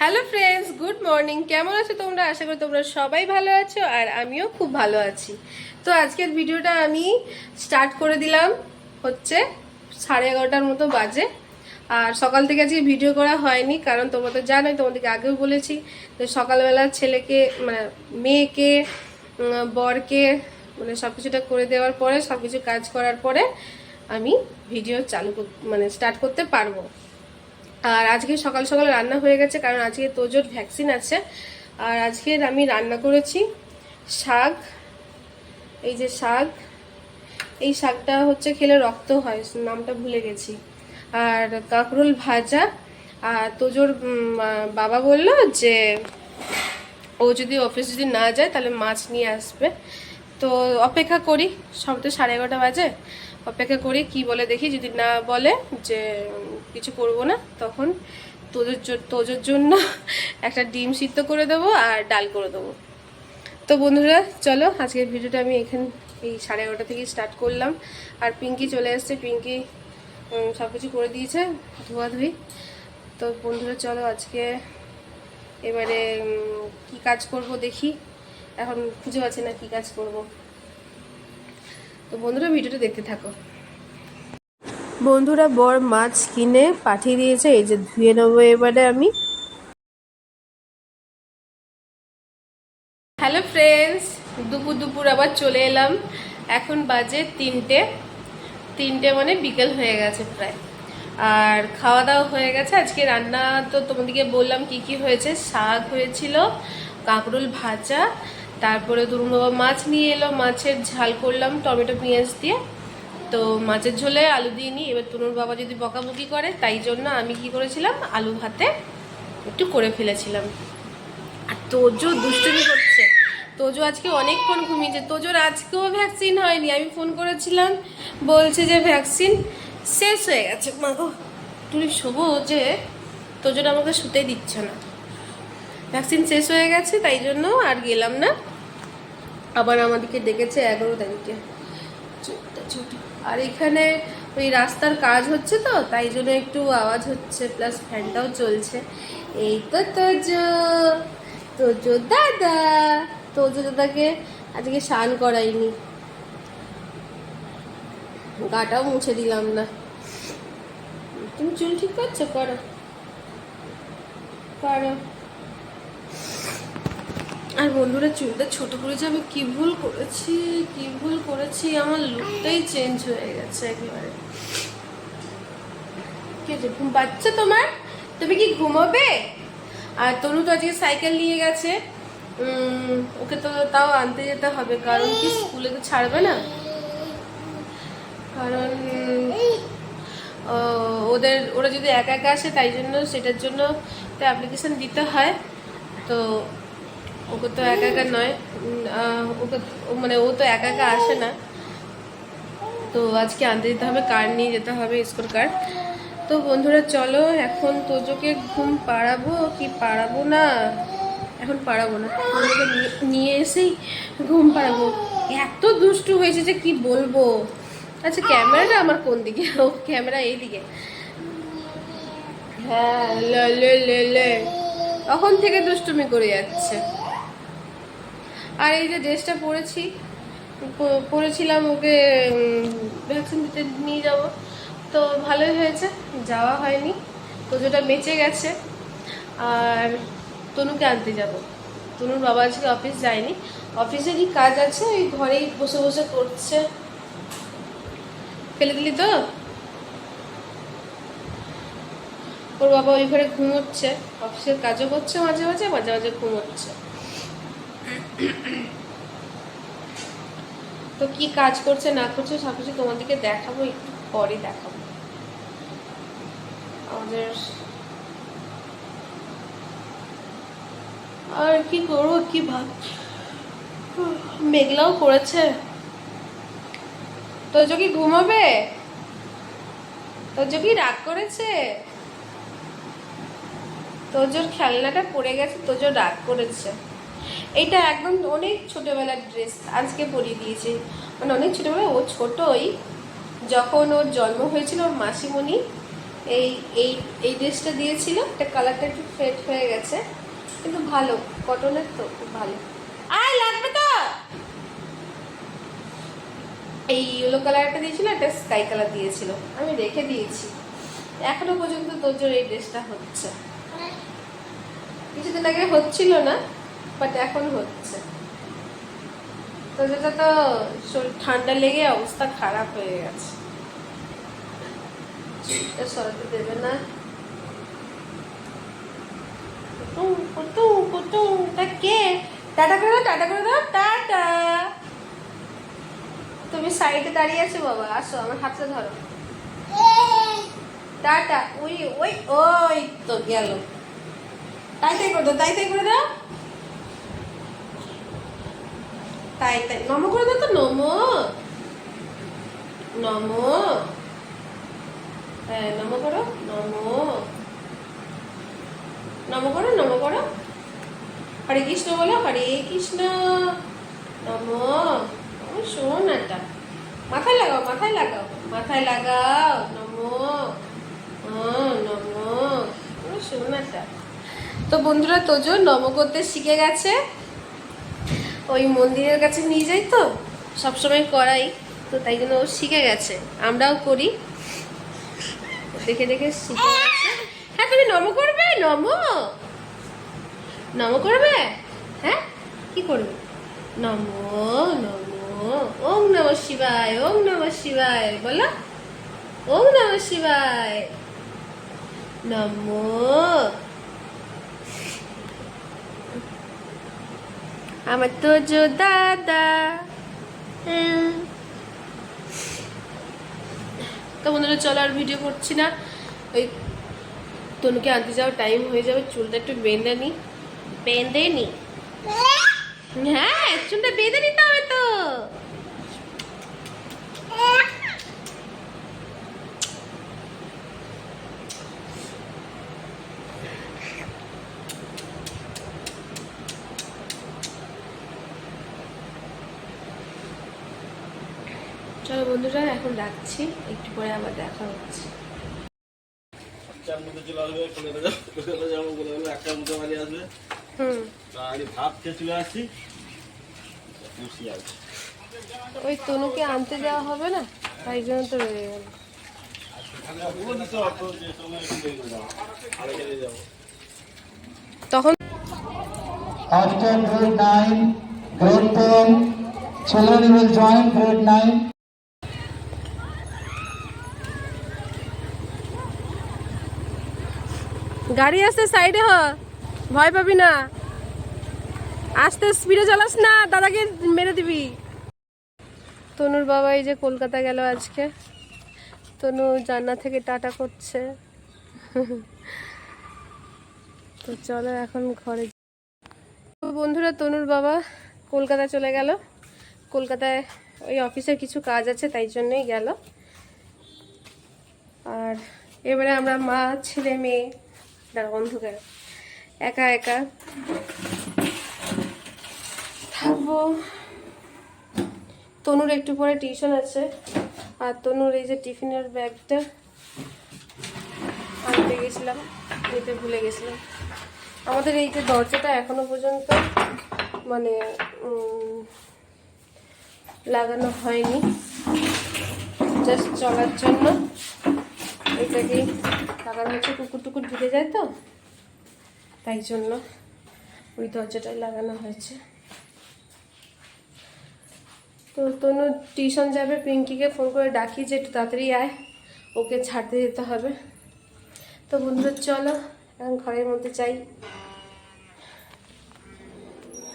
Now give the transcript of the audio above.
Hello friends, good morning. কেমন আছো তোমরা? আশা করি তোমরা সবাই ভালো আছো আর আমিও খুব ভালো আছি। তো আজকের ভিডিওটা আমি স্টার্ট করে দিলাম, হচ্ছে 11:30টার মতো বাজে। আর সকাল থেকে আজকে ভিডিও করা হয়নি, কারণ তোমরা তো জানোই, তোমাদেরকে আগেও বলেছি যে সকালবেলা ছেলেকে মানে মেয়েকে বরকে মানে সব কিছুটা করে দেওয়ার পরে, সব কিছু কাজ করার পরে আমি ভিডিও মানে স্টার্ট করতে পারবো। আর আজকে সকাল সকাল রান্না হয়ে গেছে, কারণ আজকে তোজোর ভ্যাকসিন আছে। আর আজকে আমি রান্না করেছি শাক। এই যে শাক, এই শাকটা হচ্ছে খেলে রক্ত হয়, নামটা ভুলে গেছি। আর কাঁকরোল ভাজা। আর তোজোর বাবা বললো যে ও যদি অফিস যদি না যায় তাহলে মাছ নিয়ে আসবে। তো অপেক্ষা করি, সব তো 11:30 বাজে। অপেক্ষা করি কি বলে, দেখি। যদি না বলে যে কিছু করবো না, তখন তোজোর জন্য একটা ডিম সিদ্ধ করে দেবো আর ডাল করে দেবো। তো বন্ধুরা চলো, আজকের ভিডিওটা আমি এই 11:30 থেকে স্টার্ট করলাম। আর পিঙ্কি চলে এসছে, পিঙ্কি সব কিছু করে দিয়েছে, ধোয়াধুয়ি। তো বন্ধুরা চলো, আজকে এবারে কি কাজ করব দেখি। এখন খুঁজে পাচ্ছি না কি কাজ করব। তো বন্ধুরা ভিডিওটা দেখতে থাকো। বন্ধুরা বর মাছ কিনে পাঠিয়ে দিয়েছে, এই যে ধুয়ে নেবো এবারে আমি। হ্যালো ফ্রেন্ডস, দুপুর দুপুর আবার চলে এলাম। এখন বাজে 3টে, মানে বিকেল হয়ে গেছে প্রায়। আর খাওয়া দাওয়া হয়ে গেছে। আজকে রান্না তো তোমাদেরকে বললাম কি কি হয়েছে। শাক হয়েছিল, কাঁকরোল ভাজা, তারপরে তরুণ বাবা মাছ নিয়ে এলো, মাছের ঝাল করলাম টমেটো পেঁয়াজ দিয়ে। তো মাছের ঝোলে আলু দিয়ে নিই, এবার তনুর বাবা যদি বকাবকি করে, তাই জন্য আমি কি করেছিলাম, আলু ভাতে একটু করে ফেলেছিলাম। আর তোজো দুষ্টুমি করছে। তোজো আজকে অনেকক্ষণ ঘুমিয়েছে। তোজোর আজকেও ভ্যাকসিন হয়নি। আমি ফোন করেছিলাম, বলছে যে ভ্যাকসিন শেষ হয়ে গেছে। মা গো, তুমি শোবো যে তোজোর আমাকে শুতে দিচ্ছে না। ভ্যাকসিন শেষ হয়ে গেছে, তাই জন্য আর গেলাম না। আবার আমাদেরকে ডেকেছে 11 তারিখে। আর এখানে ওই রাস্তার কাজ হচ্ছে, তো তাই জন্য একটু আওয়াজ হচ্ছে, প্লাস ফ্যানটাও চলছে। এই তো তোজো, তোজো দাদা। তোজো দাদাকে আজকে স্নান করাইনি, গাটাও মুছে দিলাম না। তুমি চুল ঠিক করছো? করো করো। আর বন্ধুরা চুলটা ছোট করেছে, আমি কি ভুল করেছি, আমার লুকটাই চেঞ্জ হয়ে গেছে একেবারে। কি হচ্ছে, ঘুম পাচ্ছে তোমার? তুমি কি ঘুমোবে? আর তনু তো আজকে সাইকেল নিয়ে গেছে। ওকে তো তাও আনতে যেতে হবে, কারণ কি স্কুলে তো ছাড়বে না। কারণ ওরা যদি একা একা আসে, তাই জন্য সেটার জন্য তো অ্যাপ্লিকেশন দিতে হয়। তো ওকে তো একা একা নয়, ওকে মানে ও তো একা একা আসে না। তো আজকে আনতে যেতে হবে, কার নিয়ে যেতে হবে, স্কুল কার। তো বন্ধুরা চলো, এখন তোজোকে ঘুম পাড়াবো কি পাড়াবো না। এখন পাড়াবো না, তোজোকে নিয়ে এসেই ঘুম পাড়াবো। এত দুষ্টু হয়েছে যে কি বলবো। আচ্ছা, ক্যামেরাটা আমার কোন দিকে? ও, ক্যামেরা এইদিকে। হ্যাঁ, লে লে লে লে, তখন থেকে দুষ্টুমি করে যাচ্ছে। আর এই যে ড্রেসটা পরেছিলাম, ওকে ভ্যাকসিন দিতে নিয়ে যাব। তো ভালোই হয়েছে, যাওয়া হয়নি, তোজোটা বেঁচে গেছে। আর তনুকে আনতে যাব। তনুর বাবা আজকে অফিস যায়নি, অফিসেরই কাজ আছে, ওই ঘরেই বসে বসে করছে। ফেলে দিলি তো? ওর বাবা ওই ঘরে ঘুমোচ্ছে, অফিসের কাজও করছে, মাঝে মাঝে মাঝে মাঝে ঘুমোচ্ছে। তো কি কাজ করছে না করছে সব কিছু তোমাদেরকে দেখাবো, একটু পরে দেখাবো। আমাদের আর কি করবো, কি ভাব, মেঘলাও করেছে। তোজো কি ঘুমাবে? তোজো কি রাগ করেছে? তোজোর খেলনাটা পড়ে গেছে, তোজো রাগ করেছে। এইটা একদম অনেক ছোটবেলার ড্রেস, আজকে পরিয়ে দিয়েছে। মানে অনেক ছোটবেলা, ও ছোটই, যখন ওর জন্ম হয়েছিল, ওর মাসিমণি এই এই এই ড্রেসটা দিয়েছিল, এটা কালারটা একটু ফেড হয়ে গেছে, কিন্তু ভালো, কটনের তো খুব ভালো। আয় লাগবে তো। এই ইয়েলো কালারটা দিয়েছিল, একটা স্কাই কালার দিয়েছিল, আমি রেখে দিয়েছি। এখনো পর্যন্ত তোর জন্য এই ড্রেসটা হচ্ছে, কিছুদিন আগে হচ্ছিল না, বাট এখন হচ্ছে। তো যেটা তো শরীর ঠান্ডা লেগে অবস্থা খারাপ হয়ে গেছে, চুলটা সরাতে দেবে না। কে? টাটা করে দাও, টাটা করে দাও, টাটা। তুমি সাইডে দাঁড়িয়ে আছো বাবা, আসো আমার হাতটা ধরো, টাটা। ওই ওই ওই তো গেল, তাই তাই করে দাও, তাই তাই করে দাও, তাই তাই নমো করে দাও, তো নমো নমো, হ্যাঁ নমো করো, নমো নমো করো, নমো করো, হরে কৃষ্ণ বলো, হরে কৃষ্ণ, নমো। ও সোনাটা, মাথায় লাগাও, মাথায় লাগাও, মাথায় লাগাও, নমো, নমো। ও সোনাটা। তো বন্ধুরা তোজো নমো করতে শিখে গেছে, ওই মন্দিরের কাছে নিয়ে যাই তো সবসময় করাই, তো তাই জন্য ও শিখে গেছে, আমরাও করি, দেখে দেখে শিখে গেছে। হ্যাঁ তুমি নমো করবে, নমো নমো করবে, হ্যাঁ কি করবে, নমো নমো, ওম নমঃ শিবায়, ওম নমঃ শিবায় বলো, ওম নমঃ শিবায়, নমো। আমার তো জো দাদা। তো বন্ধুরা চলো আর ভিডিও করছি না, ওই তনুকে আনতে যাওয়ার টাইম হয়ে যাবে, চুলটা একটু বেঁধে নি, বেঁধে নি, হ্যাঁ চুলটা বেঁধে নিতে হবে তো। চলো বন্ধুরা এখন রাখছি, একটু পরে আবার দেখা হচ্ছে। ওই তনুকে আনতে যাওয়া হবে না, তাই জন্য তো রয়ে গেল। তখন after grade 9, grade 10, children will join grade 9. গাড়ি আসতে সাইডে হ, ভয় পাবি না, আস্তে স্পিডে চালাস না, দাদাকে মেরে দিবি। তনুর বাবা এই যে কলকাতা গেল আজকে, তনু জান্নাত থেকে টাটা করছে। তো চলো এখন ঘরে। বন্ধুরা তনুর বাবা কলকাতা চলে গেল, কলকাতায় ওই অফিসের কিছু কাজ আছে তাই জন্যই গেল। আর এবারে আমরা মা ছেলে মেয়ে অন্ধকার একা একা থাকবো। তনুর একটু পরে টিউশন আছে, আর তনুর এই যে টিফিনের ব্যাগটা আনতে গেছিলাম, নিতে ভুলে গেছিলাম। আমাদের এই যে দরজাটা এখনো পর্যন্ত মানে লাগানো হয়নি, জাস্ট চলার জন্য এটাকে লাগানো হচ্ছে, কুকুর টুকুর ঢুকে যায় তো তাই জন্য ওই দরজাটাই লাগানো হয়েছে। তো তনু টিউশন যাবে, পিঙ্কিকে ফোন করে ডাকি যে একটু তাড়াতাড়ি আয়, ওকে ছাড়তে যেতে হবে। তো বন্ধুরা চলো এখন ঘরের মধ্যে যাই।